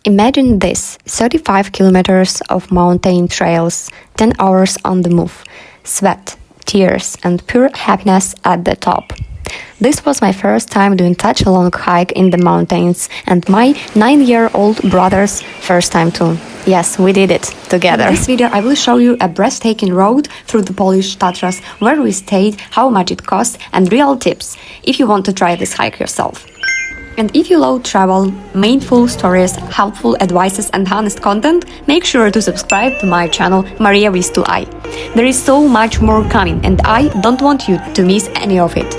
Imagine this: 35 kilometers of mountain trails, 10 hours on the move, sweat, tears, and pure happiness at the top. This was my first time doing such a long hike in the mountains, and my 9-year-old brother's first time too. Yes, we did it together. In this video I will show you a breathtaking road through the Polish Tatras, where we stayed, how much it costs, and real tips if you want to try this hike yourself. And if you love travel, meaningful stories, helpful advices and honest content, make sure to subscribe to my channel Maria with 2i. There is so much more coming, and I don't want you to miss any of it.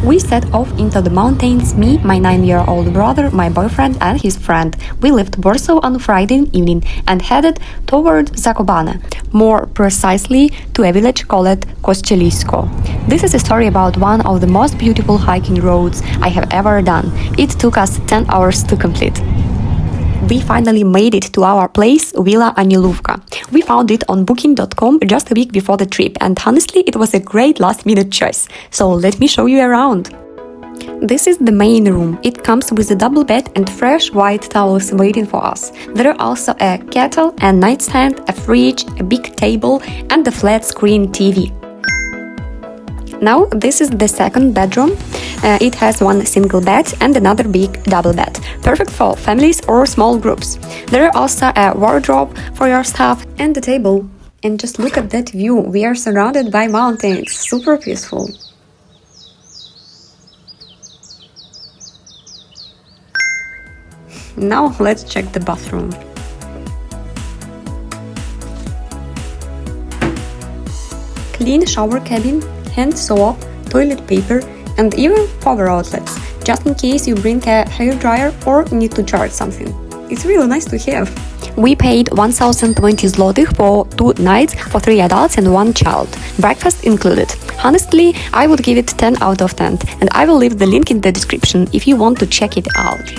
We set off into the mountains, me, my 9-year-old brother, my boyfriend and his friend. We left Warsaw on Friday evening and headed toward Zakopane, more precisely to a village called Kościelisko. This is a story about one of the most beautiful hiking roads I have ever done. It took us 10 hours to complete. We finally made it to our place, Villa Anielówka. We found it on booking.com just a week before the trip, and honestly it was a great last-minute choice. So let me show you around. This is the main room. It comes with a double bed and fresh white towels waiting for us. There are also a kettle, a nightstand, a fridge, a big table and a flat-screen TV. Now this is the second bedroom. It has one single bed and another big double bed, perfect for families or small groups. There are also a wardrobe for your stuff and a table. And just look at that view, we are surrounded by mountains, super peaceful. Now let's check the bathroom. Clean shower cabin, hand soap, toilet paper, and even power outlets, just in case you bring a hairdryer or need to charge something. It's really nice to have. We paid 1020 zlotych for 2 nights for 3 adults and 1 child, breakfast included. Honestly, I would give it 10 out of 10, and I will leave the link in the description if you want to check it out.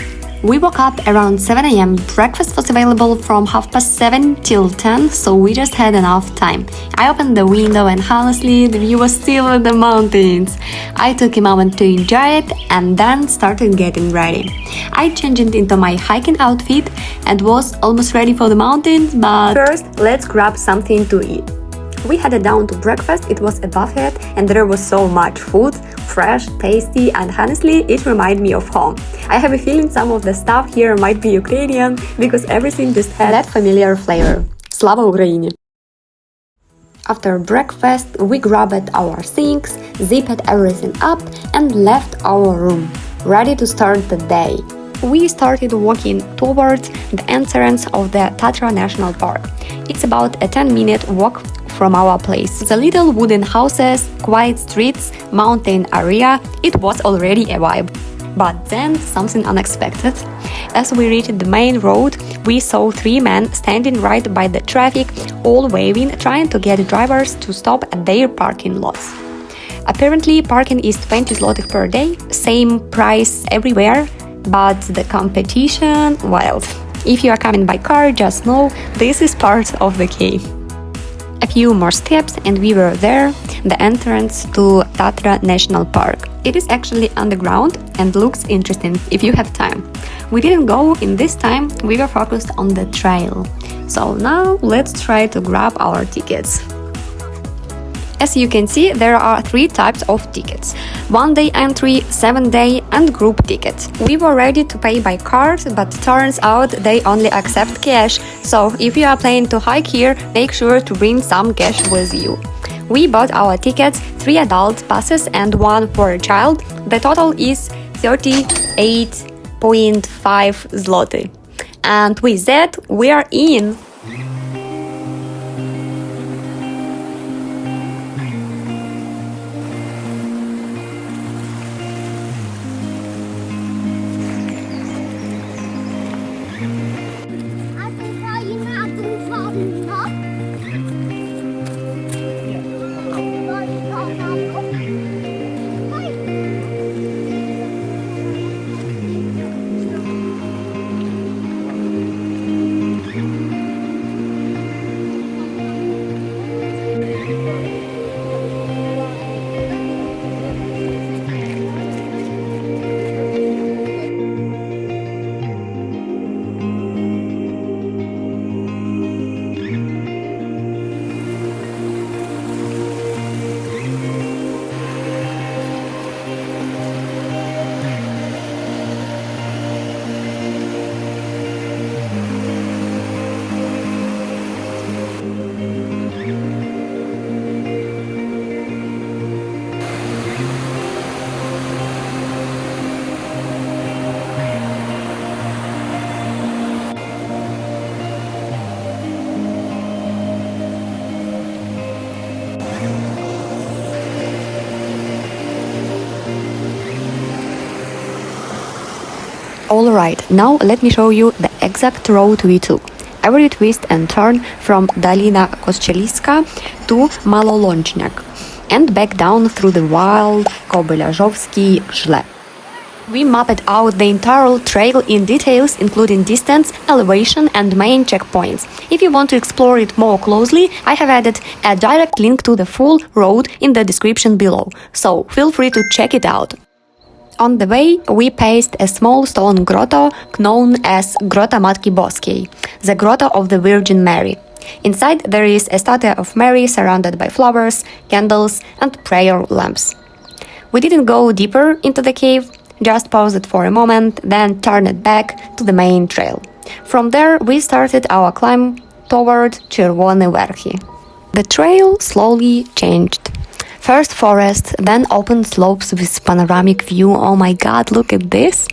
We woke up around 7 a.m. Breakfast was available from 7:30 till 10, so we just had enough time. I opened the window and honestly, the view was still in the mountains. I took a moment to enjoy it and then started getting ready. I changed into my hiking outfit and was almost ready for the mountains, but first, let's grab something to eat. We headed down to breakfast. It was a buffet and there was so much food, fresh, tasty, and honestly, it reminded me of home. I have a feeling some of the stuff here might be Ukrainian because everything just had that familiar flavor. Slava Ukraini! After breakfast, we grabbed our things, zipped everything up, and left our room, ready to start the day. We started walking towards the entrance of the Tatra National Park. It's about a 10-minute walk from our place. The little wooden houses, quiet streets, mountain area, it was already a vibe. But then something unexpected. As we reached the main road, we saw 3 men standing right by the traffic, all waving, trying to get drivers to stop at their parking lots. Apparently, parking is 20 zlotych per day, same price everywhere, but the competition, wild. If you are coming by car, just know this is part of the game. A few more steps and we were there, the entrance to Tatra National Park. It is actually underground and looks interesting if you have time. We didn't go in this time, we were focused on the trail. So now let's try to grab our tickets. As you can see, there are 3 types of tickets: 1-day entry, 7-day and group tickets. We were ready to pay by card, but turns out they only accept cash, so if you are planning to hike here, make sure to bring some cash with you. We bought our tickets, 3 adult passes and 1 for a child. The total is 38.5 zloty. And with that, we are in! Alright, now let me show you the exact road we took. Every twist and turn from Dolina Kościeliska to Małołączniak and back down through the wild Kobylarzowy Żleb. We mapped out the entire trail in details, including distance, elevation, and main checkpoints. If you want to explore it more closely, I have added a direct link to the full road in the description below, so feel free to check it out. On the way, we passed a small stone grotto known as Grota Matki Boskiej, the Grotto of the Virgin Mary. Inside, there is a statue of Mary surrounded by flowers, candles, and prayer lamps. We didn't go deeper into the cave, just paused it for a moment, then turned back to the main trail. From there, we started our climb toward Czerwone Werchy. The trail slowly changed. First forest, then open slopes with panoramic view. Oh my god, look at this!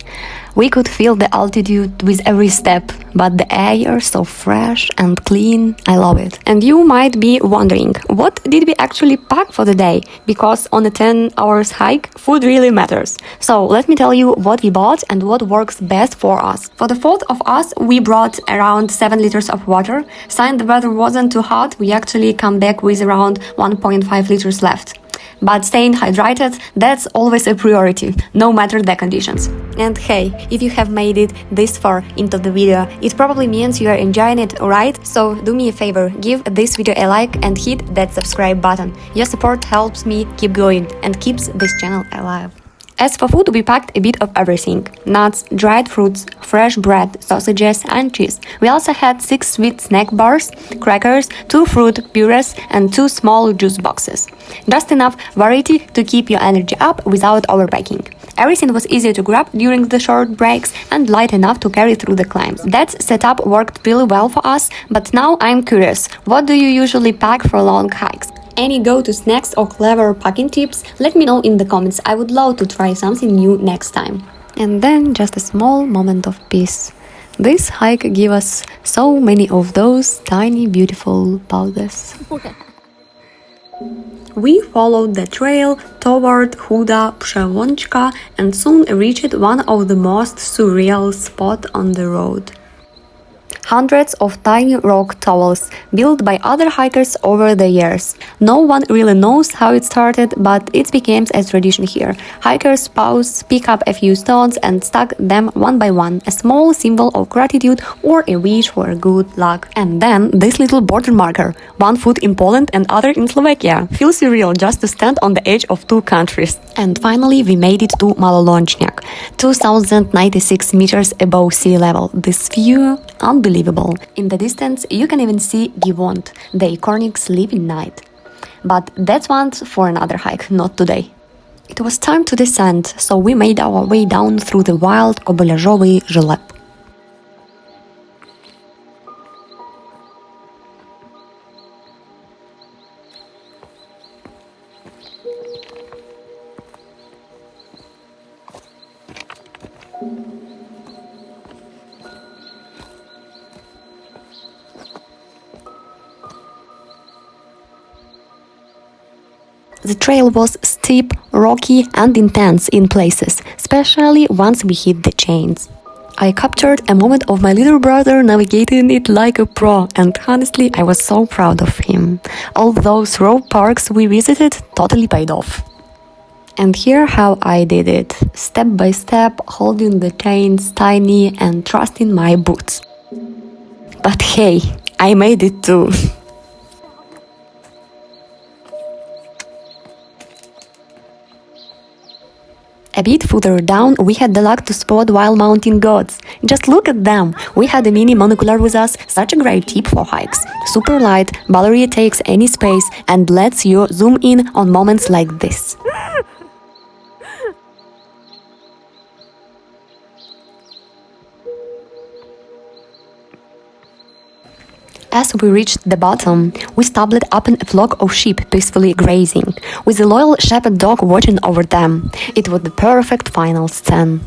We could feel the altitude with every step, but the air so fresh and clean. I love it. And you might be wondering, what did we actually pack for the day? Because on a 10 hours hike, food really matters. So let me tell you what we bought and what works best for us. For the 4 of us, we brought around 7 liters of water. Since the weather wasn't too hot, we actually come back with around 1.5 liters left. But staying hydrated, that's always a priority, no matter the conditions. And hey, if you have made it this far into the video, it probably means you are enjoying it, right? So do me a favor, give this video a like and hit that subscribe button. Your support helps me keep going and keeps this channel alive. As for food, we packed a bit of everything: nuts, dried fruits, fresh bread, sausages, and cheese. We also had 6 sweet snack bars, crackers, 2 fruit purees, and 2 small juice boxes. Just enough variety to keep your energy up without overpacking. Everything was easy to grab during the short breaks and light enough to carry through the climbs. That setup worked really well for us, but now I'm curious, what do you usually pack for long hikes? Any go-to snacks or clever packing tips? Let me know in the comments. I would love to try something new next time. And then just a small moment of peace. This hike gave us so many of those tiny beautiful pauses. We followed the trail toward Chuda Przełączka and soon reached one of the most surreal spots on the road. Hundreds of tiny rock towers built by other hikers over the years. No one really knows how it started, but it became a tradition here. Hikers pause, pick up a few stones and stack them one by one, a small symbol of gratitude or a wish for good luck. And then this little border marker, one foot in Poland and other in Slovakia. Feels surreal just to stand on the edge of 2 countries. And finally we made it to Małołączniak, 2096 meters above sea level. This view, unbelievable. In the distance, you can even see Givont, the iconic sleeping knight. But that's one for another hike, not today. It was time to descend, so we made our way down through the wild Kobylarzowy Żleb. The trail was steep, rocky, and intense in places, especially once we hit the chains. I captured a moment of my little brother navigating it like a pro, and honestly, I was so proud of him. All those rope parks we visited totally paid off. And here how I did it, step by step, holding the chains tiny and trusting my boots. But hey, I made it too. A bit further down, we had the luck to spot wild mountain goats. Just look at them! We had a mini monocular with us, such a great tip for hikes. Super light, barely takes any space and lets you zoom in on moments like this. As we reached the bottom, we stumbled upon a flock of sheep peacefully grazing, with a loyal shepherd dog watching over them. It was the perfect final scene.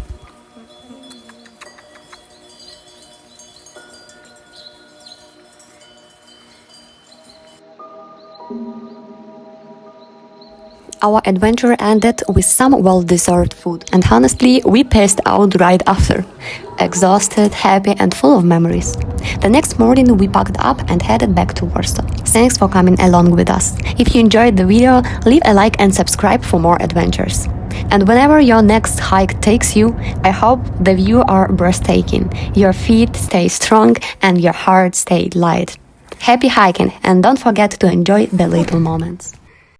Our adventure ended with some well-deserved food, and honestly, we passed out right after. Exhausted, happy, and full of memories. The next morning, we packed up and headed back to Warsaw. Thanks for coming along with us. If you enjoyed the video, leave a like and subscribe for more adventures. And whenever your next hike takes you, I hope the views are breathtaking, your feet stay strong, and your heart stay light. Happy hiking, and don't forget to enjoy the little moments.